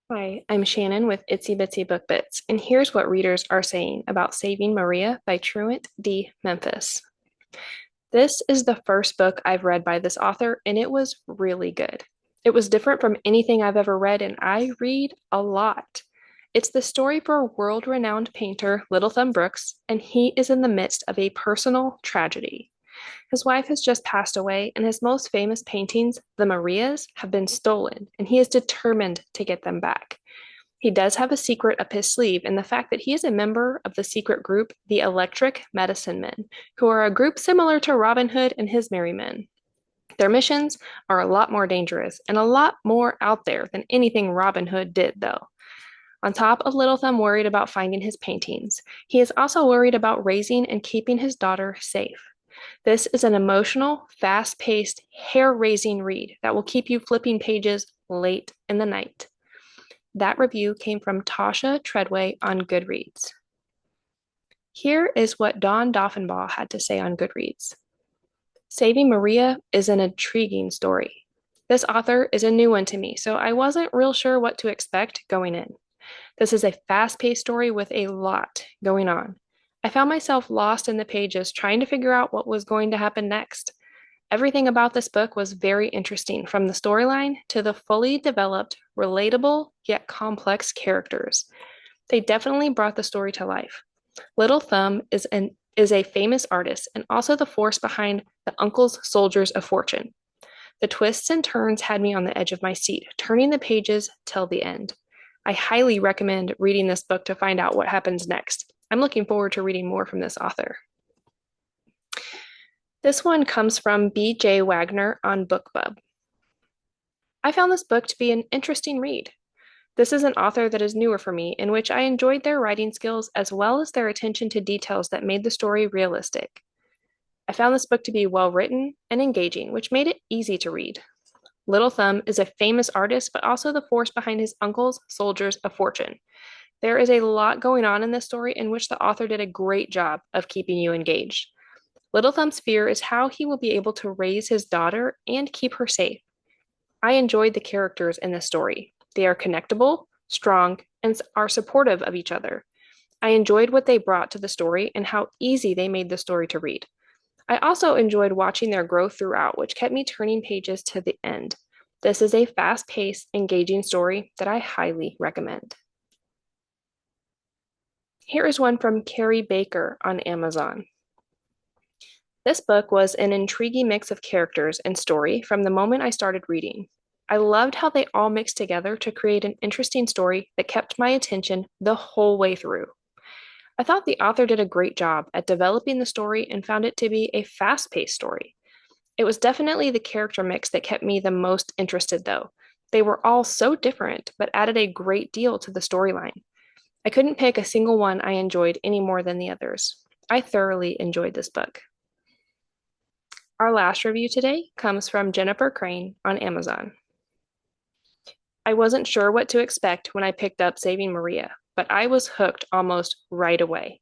Hi, I'm Shannon with Itsy Bitsy Book Bits, and here's what readers are saying about Saving Maria by Truant D. Memphis. This is the first book I've read by this author, and it was really good. It was different from anything I've ever read, and I read a lot. It's the story for world-renowned painter Little Thumb Brooks, and he is in the midst of a personal tragedy. His wife has just passed away, and his most famous paintings, the Marias, have been stolen, and he is determined to get them back. He does have a secret up his sleeve in the fact that he is a member of the secret group, the Electric Medicine Men, who are a group similar to Robin Hood and his merry men. Their missions are a lot more dangerous and a lot more out there than anything Robin Hood did, though. On top of Little Thumb worried about finding his paintings, he is also worried about raising and keeping his daughter safe. This is an emotional, fast paced, hair raising read that will keep you flipping pages late in the night. That review came from Tasha Treadway on Goodreads. Here is what Dawn Doffenbaugh had to say on Goodreads. Saving Maria is an intriguing story. This author is a new one to me, so I wasn't real sure what to expect going in. This is a fast paced story with a lot going on. I found myself lost in the pages trying to figure out what was going to happen next. Everything about this book was very interesting, from the storyline to the fully developed, relatable, yet complex characters. They definitely brought the story to life. Little Thumb is a famous artist and also the force behind the Uncle's Soldiers of Fortune. The twists and turns had me on the edge of my seat, turning the pages till the end. I highly recommend reading this book to find out what happens next. I'm looking forward to reading more from this author. This one comes from B.J. Wagner on BookBub. I found this book to be an interesting read. This is an author that is newer for me, in which I enjoyed their writing skills as well as their attention to details that made the story realistic. I found this book to be well written and engaging, which made it easy to read. Little Thumb is a famous artist, but also the force behind his uncle's Soldiers of Fortune. There is a lot going on in this story in which the author did a great job of keeping you engaged. Little Thumb's fear is how he will be able to raise his daughter and keep her safe. I enjoyed the characters in this story. They are connectable, strong, and are supportive of each other. I enjoyed what they brought to the story and how easy they made the story to read. I also enjoyed watching their growth throughout, which kept me turning pages to the end. This is a fast paced, engaging story that I highly recommend. Here is one from Carrie Baker on Amazon. This book was an intriguing mix of characters and story from the moment I started reading. I loved how they all mixed together to create an interesting story that kept my attention the whole way through. I thought the author did a great job at developing the story and found it to be a fast paced story. It was definitely the character mix that kept me the most interested, though. They were all so different, but added a great deal to the storyline. I couldn't pick a single one I enjoyed any more than the others. I thoroughly enjoyed this book. Our last review today comes from Jennifer Crane on Amazon. I wasn't sure what to expect when I picked up Saving Maria, but I was hooked almost right away.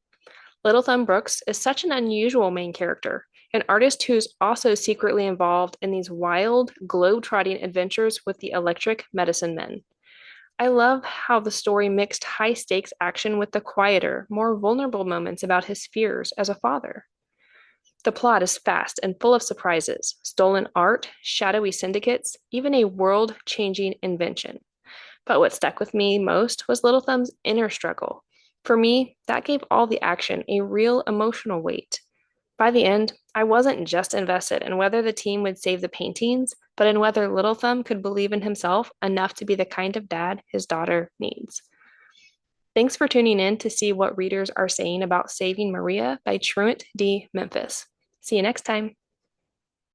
Little Thumb Brooks is such an unusual main character, an artist who's also secretly involved in these wild, globe-trotting adventures with the Electric Medicine Men. I love how the story mixed high-stakes action with the quieter, more vulnerable moments about his fears as a father. The plot is fast and full of surprises, stolen art, shadowy syndicates, even a world-changing invention. But what stuck with me most was Little Thumb's inner struggle. For me, that gave all the action a real emotional weight. By the end, I wasn't just invested in whether the team would save the paintings, but in whether Little Thumb could believe in himself enough to be the kind of dad his daughter needs. Thanks for tuning in to see what readers are saying about Saving Maria by Truant D. Memphis. See you next time.